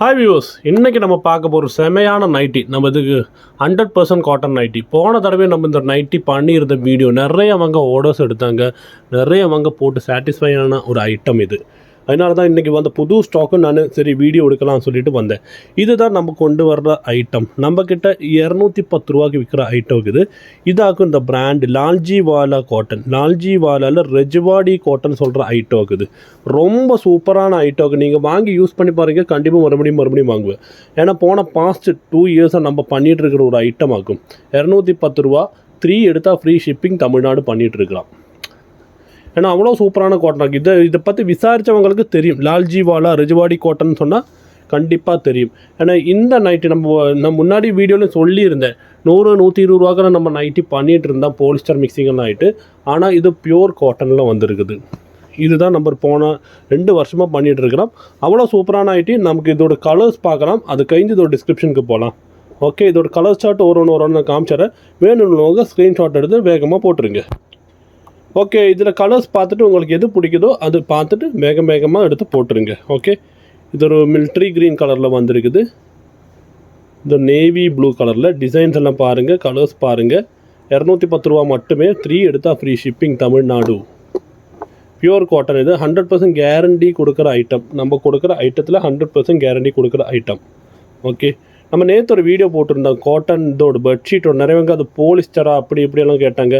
Hi viewers, இன்றைக்கி நம்ம பார்க்க போகிற செமையான நைட்டி. நம்ம இதுக்கு 100% காட்டன் நைட்டி. போன தடவை நம்ம இந்த நைட்டி பண்ணியிருந்த வீடியோ நிறையவங்க ஆர்டர்ஸ் எடுத்தாங்க, நிறையவங்க போட்டு சாட்டிஸ்ஃபையான ஒரு ஐட்டம் இது. அதனால தான் இன்றைக்கி வந்த புது ஸ்டாக்கு நான் சரி வீடியோ எடுக்கலாம்னு சொல்லிட்டு வந்தேன். இதுதான் நம்ம கொண்டு வர்ற ஐட்டம். நம்மக்கிட்ட 210 ரூபாய்க்கு விற்கிற ஐட்டம் இருக்குது. இதாக்கும் இந்த பிராண்டு லால்ஜிவாலா காட்டன். லால்ஜிவாலாவில் ரெஜ்வாடி காட்டன் சொல்கிற ஐட்டம் இருக்குது. ரொம்ப சூப்பரான ஐட்டம். நீங்கள் வாங்கி யூஸ் பண்ணி பாருங்கள், கண்டிப்பாக மறுபடியும் வாங்குவேன். ஏன்னா போன பாஸ்ட் 2 இயர்ஸாக நம்ம பண்ணிகிட்டு இருக்கிற ஒரு ஐட்டம் ஆகும். 210 ரூபா, 3 எடுத்தால் ஃப்ரீ ஷிப்பிங் தமிழ்நாடு பண்ணிகிட்ருக்கலாம். ஏன்னா அவ்வளோ சூப்பரான காட்டன் இருக்குது. இதை பற்றி விசாரித்தவங்களுக்கு தெரியும். லால்ஜிவாலா ரெஜ்வாடி காட்டன் சொன்னால் கண்டிப்பாக தெரியும். ஏன்னா இந்த நைட்டி நான் முன்னாடி வீடியோவில் சொல்லியிருந்தேன், 100-120 ரூபாய்க்கு நம்ம நைட்டி பண்ணிகிட்டு இருந்தால் பாலிஸ்டர் மிக்சிங்கெல்லாம் ஆகிட்டு. ஆனால் இது பியூர் காட்டனில் வந்திருக்குது. இதுதான் நம்ம போன 2 வருஷமாக பண்ணிகிட்டு இருக்கிறோம். அவ்வளோ சூப்பரான ஐட்டி. நமக்கு இதோட கலர்ஸ் பார்க்கலாம். அது கழிஞ்சு இதோட டிஸ்கிரிப்ஷனுக்கு போகலாம். ஓகே, இதோட கலர் சார்ட் ஒரு ஒன்று நான் காமிச்சிடறேன். வேணும்னவங்க ஸ்க்ரீன்ஷாட் எடுத்து வேகமாக போட்டுருங்க. ஓகே, இதில் கலர்ஸ் பார்த்துட்டு உங்களுக்கு எது பிடிக்குதோ அது பார்த்துட்டு வேகமாக எடுத்து போட்டுருங்க. ஓகே, இது ஒரு மிலிட்ரி க்ரீன் கலரில் வந்திருக்குது. இந்த நேவி ப்ளூ கலரில் டிசைன்ஸ் எல்லாம் பாருங்கள், கலர்ஸ் பாருங்கள். 210 ரூபா மட்டுமே, 3 எடுத்தால் free shipping Tamil Nadu. Pure cotton. இது 100% கேரண்டி கொடுக்குற ஐட்டம். நம்ம கொடுக்குற ஐட்டத்தில் 100% கேரண்டி கொடுக்குற ஐட்டம். ஓகே, நம்ம நேற்று ஒரு வீடியோ போட்டிருந்தோம் காட்டன் இதோட பெட்ஷீட்டோட. நிறையவங்க அது போலிஸ்டரா அப்படி இப்படியெல்லாம் கேட்டாங்க.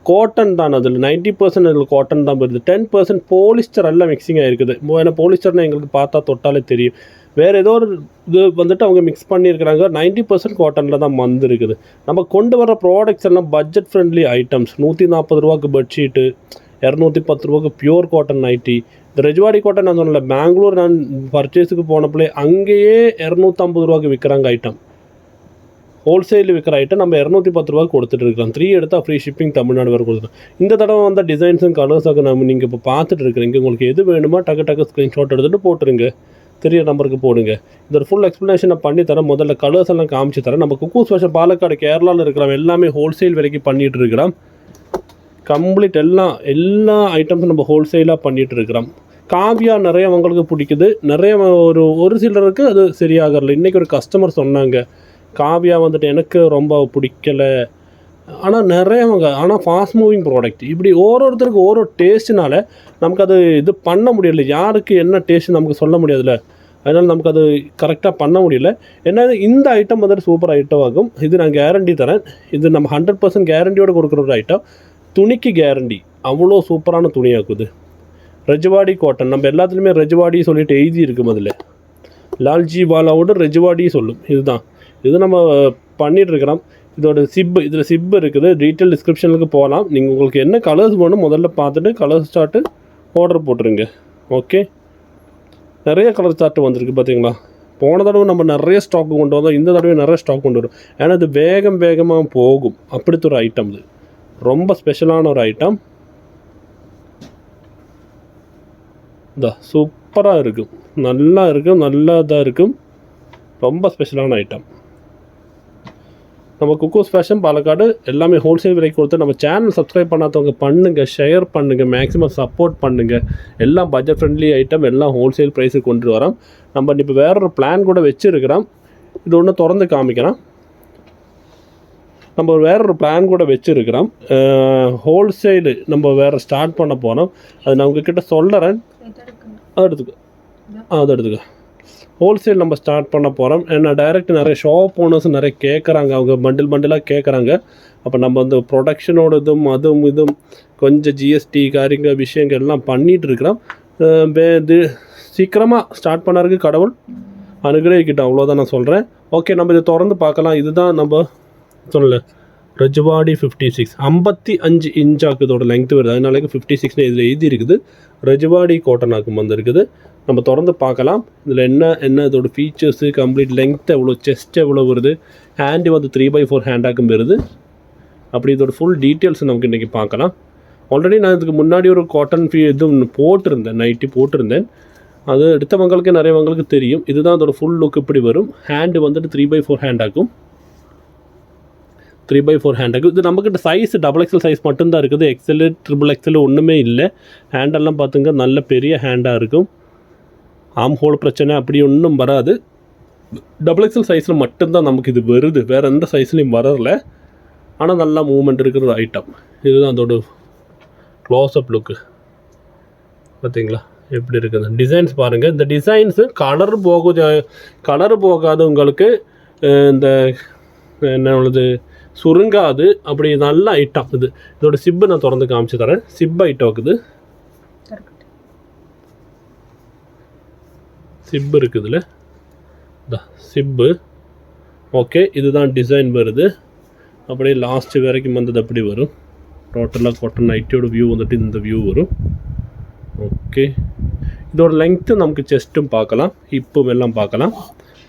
காட்டன் தான், அதில் 90% அதில் காட்டன் தான் வருது. 10% போலிஸ்டர் எல்லாம் மிக்சிங் ஆகிருக்குது. ஏன்னா போலிஸ்டர்னால் எங்களுக்கு பார்த்தா தொட்டாலே தெரியும். வேறு ஏதோ ஒரு இது வந்துட்டு அவங்க மிக்ஸ் பண்ணியிருக்கிறாங்க. 90% காட்டனில் தான் வந்துருக்குது. நம்ம கொண்டு வர ப்ராடக்ட்ஸ் எல்லாம் பட்ஜெட் ஃப்ரெண்ட்லி ஐட்டம்ஸ். 140 ரூபாய்க்கு பெட்ஷீட்டு, 210 ரூபாய்க்கு பியூர் காட்டன் நைட்டி. இந்த ரெஜ்வாடி காட்டன் நான் சொன்னல, பெங்களூர் நான் பர்ச்சேஸுக்கு போனப்பலே அங்கேயே 250 ரூபாய்க்கு விற்கிறாங்க ஐட்டம். ஹோல்சேலில் விற்கிற ஐட்டம் நம்ம 210 ரூபாய்க்கு கொடுத்துட்டு இருக்கிறோம். 3 எடுத்தால் ஃப்ரீ ஷிப்பிங் தமிழ்நாடு வரை கொடுத்துட்டோம். இந்த தடவை வந்த டிசைன்ஸும் கலர்ஸாக நீங்கள் இப்போ பார்த்துட்டு இருக்கிறீங்க. உங்களுக்கு எது வேணுமோ டக்கு ஸ்க்ரீன்ஷாட் எடுத்துகிட்டு போட்டுருங்க. தெரிய நம்பருக்கு போடுங்க. இதோட ஃபுல் எக்ஸ்ப்ளனேஷனை பண்ணி தரேன். முதல்ல கலர்ஸ் எல்லாம் காமிச்சு தரேன். நம்ம குக்கூஸ் ஃபேஷன் பாலக்காடு கேரளாவில் இருக்கிறோம். எல்லாமே ஹோல்சேல் வரைக்கும் பண்ணிகிட்டு இருக்கிறோம். கம்ப்ளீட் எல்லா ஐட்டம்ஸும் நம்ம ஹோல்சேலாக பண்ணிகிட்டு இருக்கிறோம். காவியா நிறைய அவங்களுக்கு பிடிக்குது. நிறைய ஒரு சிலருக்கு அது சரியாகல. இன்றைக்கி ஒரு கஸ்டமர் சொன்னாங்க, காவியா வந்துட்டு எனக்கு ரொம்ப பிடிக்கலை. ஆனால் நிறையவங்க ஃபாஸ்ட் மூவிங் ப்ராடக்ட். இப்படி ஒருத்தருக்கு ஒரு டேஸ்ட்டுனால நமக்கு அது இது பண்ண முடியல. யாருக்கு என்ன டேஸ்ட்டு நமக்கு சொல்ல முடியாதுல்ல. அதனால் நமக்கு அது கரெக்டாக பண்ண முடியல. ஏன்னா இந்த ஐட்டம் வந்துட்டு சூப்பர் ஐட்டம் ஆகும். இது நான் கேரண்டி தரேன். இது நம்ம 100% கேரண்டியோடு கொடுக்குற ஒரு ஐட்டம். துணிக்கு கேரண்டி. அவ்வளோ சூப்பரான துணியாக்குது. ரெஜ்வாடி காட்டன். நம்ம எல்லாத்துலேயுமே ரெஜ்வாடி சொல்லிட்டு எழுதி இருக்கும். அதில் லால்ஜிவாலாவோட ரெஜ்வாடி சொல்லும். இது நம்ம பண்ணிகிட்ருக்கிறோம். இதில் சிப்பு இருக்குது. டீட்டெயில் டிஸ்கிரிப்ஷனுக்கு போகலாம். நீங்கள் உங்களுக்கு என்ன கலர்ஸ் வேணும் முதல்ல பார்த்துட்டு கலர் சார்ட்டு ஆர்டர் போட்டுருங்க. ஓகே, நிறைய கலர் சார்ட்டு வந்திருக்கு பார்த்தீங்களா. போன தடவை நம்ம நிறைய ஸ்டாக் கொண்டு வந்தோம். இந்த தடவை நிறைய ஸ்டாக் கொண்டு வரும். ஏன்னா இது வேகமாக போகும். அப்படித்த ஒரு ஐட்டம். இது ரொம்ப ஸ்பெஷலான ஒரு ஐட்டம். சூப்பராக இருக்கும். நல்லா இதாக இருக்கும். ரொம்ப ஸ்பெஷலான ஐட்டம். நம்ம குக்கூஸ் ஃபேஷன் பாலக்காடு எல்லாமே ஹோல்சேல் விலைக்கு கொடுத்து. நம்ம சேனல் சப்ஸ்கிரைப் பண்ணாதவங்க பண்ணுங்கள், ஷேர் பண்ணுங்கள், மேக்ஸிமம் சப்போர்ட் பண்ணுங்கள். எல்லாம் பட்ஜெட் ஃப்ரெண்ட்லி ஐட்டம், எல்லாம் ஹோல்சேல் ப்ரைஸுக்கு கொண்டு வரோம். நம்ம இப்போ வேறொரு பிளான் கூட வச்சுருக்கிறோம். இது ஒன்று திறந்து காமிக்கிறோம். நம்ம வேறொரு பிளான் கூட வச்சுருக்கிறோம். ஹோல்சேலு நம்ம வேறு ஸ்டார்ட் பண்ண போனோம். அது நான் உங்ககிட்ட சொல்லுறேன். அது எடுத்துக்க. ஹோல்சேல் நம்ம ஸ்டார்ட் பண்ண போகிறோம். ஏன்னா டைரெக்ட் நிறைய ஷாப் ஓனர்ஸ் நிறைய கேட்குறாங்க. அவங்க பண்டிலாக கேட்குறாங்க. அப்போ நம்ம வந்து ப்ரொடக்ஷனோட இதுவும் கொஞ்சம் ஜிஎஸ்டி விஷயங்கள் எல்லாம் பண்ணிகிட்டு இருக்கிறோம். சீக்கிரமாக ஸ்டார்ட் பண்ணறதுக்கு கடவுள் அனுகிரகிக்கிட்டோம். அவ்வளோதான் நான் சொல்கிறேன். ஓகே, நம்ம இதை திறந்து பார்க்கலாம். இதுதான் நம்ம சொல்லலை, ரெஜ்வாடி 56 55 இன்ச்சாக்கு இதோட லெங்க்த்து வருது. அதனால 56 இதில் எழுதி இருக்குது. ரெஜ்வாடி காட்டனாக்கும் வந்திருக்குது. நம்ம திறந்து பார்க்கலாம். இதில் என்ன இதோட ஃபீச்சர்ஸு, கம்ப்ளீட் லெங்க்த் எவ்வளோ, செஸ்ட் எவ்வளோ வருது, ஹேண்டு வந்து 3x4 ஹேண்டாக்கும் வருது. அப்படி இதோட ஃபுல் டீட்டெயில்ஸ் நமக்கு இன்றைக்கி பார்க்கலாம். ஆல்ரெடி நான் இதுக்கு முன்னாடி ஒரு காட்டன் நைட்டி போட்டிருந்தேன். அது எடுத்தவங்களுக்கு நிறையவங்களுக்கு தெரியும். இதுதான் அதோட ஃபுல் லுக் இப்படி வரும். ஹேண்டு வந்துட்டு 3x4 ஹேண்டாக்கும். 3x4 ஹேண்டாக்கு. இது நம்மக்கிட்ட சைஸ் XXL சைஸ் மட்டும்தான் இருக்குது. XL XXL ஒன்றுமே இல்லை. ஹேண்டெல்லாம் பார்த்துங்க நல்ல பெரிய ஹேண்டாக இருக்கும். ஆம் ஹோல் பிரச்சனை அப்படி ஒன்றும் வராது. XXL சைஸில் மட்டும்தான் நமக்கு இது வருது, வேறு எந்த சைஸ்லையும் வரல. ஆனால் நல்லா மூவ்மெண்ட் இருக்கிற ஒரு ஐட்டம். இதுதான் அதோட க்ளோஸ்அப் லுக்கு. பார்த்தீங்களா எப்படி இருக்குது டிசைன்ஸ் பாருங்கள். இந்த டிசைன்ஸு கலர் போகாது உங்களுக்கு, இந்த என்ன உள்ளது சுருங்காது, அப்படி நல்ல ஐட்டம் இது. இதோட சிப்பு நான் திறந்து காமிச்சு தரேன். சிப் ஐட்டம் இருக்குது, சிப்பு இருக்குதுல சிப்பு. ஓகே, இதுதான் டிசைன் வருது. அப்படியே லாஸ்ட்டு வரைக்கும் வந்தது அப்படி வரும். டோட்டலாக காட்டன் நைட்டியோட வியூ வந்துட்டு இந்த வியூ வரும். ஓகே, இதோட லெங்க்த்து நமக்கு செஸ்ட்டும் பார்க்கலாம், ஹிப்பும் எல்லாம் பார்க்கலாம்.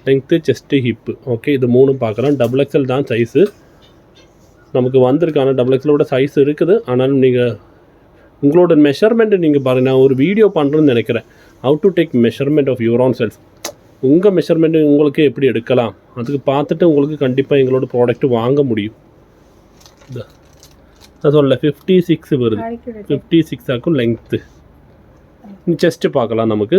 Length, chest, hip. ஓகே, இது மூணும் பார்க்கலாம். XXL தான் சைஸு நமக்கு வந்திருக்கு. ஆனால் XXL விட சைஸ் இருக்குது. ஆனாலும் நீங்கள் உங்களோட மெஷர்மெண்ட்டு நீங்கள் பாருங்கள். நான் ஒரு வீடியோ பண்ணுறேன்னு நினைக்கிறேன், how to take measurement of your own self. உங்கள் மெஷர்மெண்ட்டு உங்களுக்கு எப்படி எடுக்கலாம், அதுக்கு பார்த்துட்டு உங்களுக்கு கண்டிப்பாக எங்களோட ப்ராடக்ட்டு வாங்க முடியும். நான் சொல்ல 56 வருது, 56 ஆக்கும் லெங்க்த்து. செஸ்ட்டு பார்க்கலாம். நமக்கு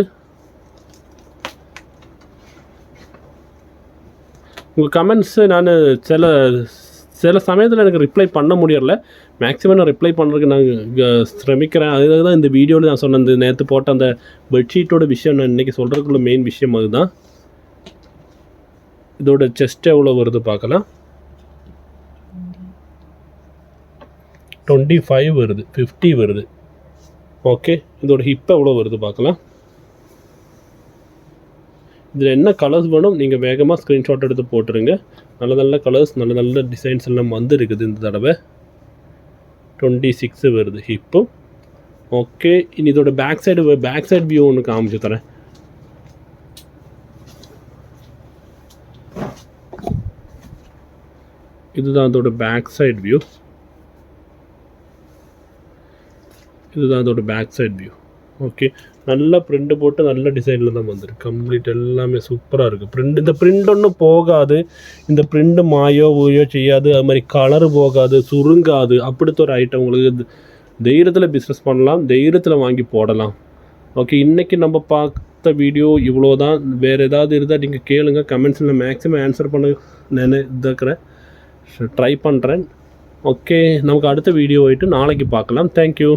உங்கள் கமெண்ட்ஸு நான் சில சமயத்தில் எனக்கு ரிப்ளை பண்ண முடியல. மேக்ஸிமம் நான் ரிப்ளை பண்ணுறதுக்கு நான் சிரமிக்கிறேன். அதுக்காக தான் இந்த வீடியோவில் நான் சொன்னேன், நேற்று போட்ட அந்த பெட்ஷீட்டோட விஷயம் நான் இன்றைக்கி சொல்கிறதுக்குள்ள மெயின் விஷயம் அதுதான். இதோட செஸ்ட் எவ்வளோ வருது பார்க்கலாம். 25 வருது, 50 வருது. ஓகே, இதோட ஹிப் எவ்வளோ வருது பார்க்கலாம். இதில் என்ன கலர்ஸ் வேணும் நீங்கள் வேகமாக ஸ்க்ரீன்ஷாட் எடுத்து போட்டுருங்க. நல்ல நல்ல கலர்ஸ், நல்ல நல்ல டிசைன்ஸ் எல்லாம் வந்து இருக்குது இந்த தடவை. 26 வருது ஹிப்பு. ஓகே, இனி இதோட பேக் சைடு வியூ ஒன்று காமிச்சு தரேன். இதுதான் அதோட பேக் சைடு வியூ. இதுதான் அதோட பேக் சைட் வியூ. ஓகே, நல்லா ப்ரிண்ட்டு போட்டு நல்ல டிசைனில் தான் வந்துருக்கு. கம்ப்ளீட் எல்லாமே சூப்பராக இருக்குது. இந்த ப்ரிண்ட் ஒன்றும் போகாது, இந்த ப்ரிண்ட்டு மாயோ ஊயோ செய்யாது, அது மாதிரி கலரு போகாது, சுருங்காது. அப்படித்த ஒரு ஐட்டம் உங்களுக்கு தைரியத்தில் பிஸ்னஸ் பண்ணலாம், தைரியத்தில் வாங்கி போடலாம். ஓகே, இன்றைக்கி நம்ம பார்த்த வீடியோ இவ்வளோ தான். வேறு ஏதாவது இருந்தால் நீங்கள் கேளுங்க, கமெண்ட்ஸில் மேக்ஸிமம் ஆன்சர் பண்ண நான் இருக்கிறேன், ட்ரை பண்ணுறேன். ஓகே, நமக்கு அடுத்த வீடியோ போயிட்டு நாளைக்கு பார்க்கலாம். தேங்க்யூ.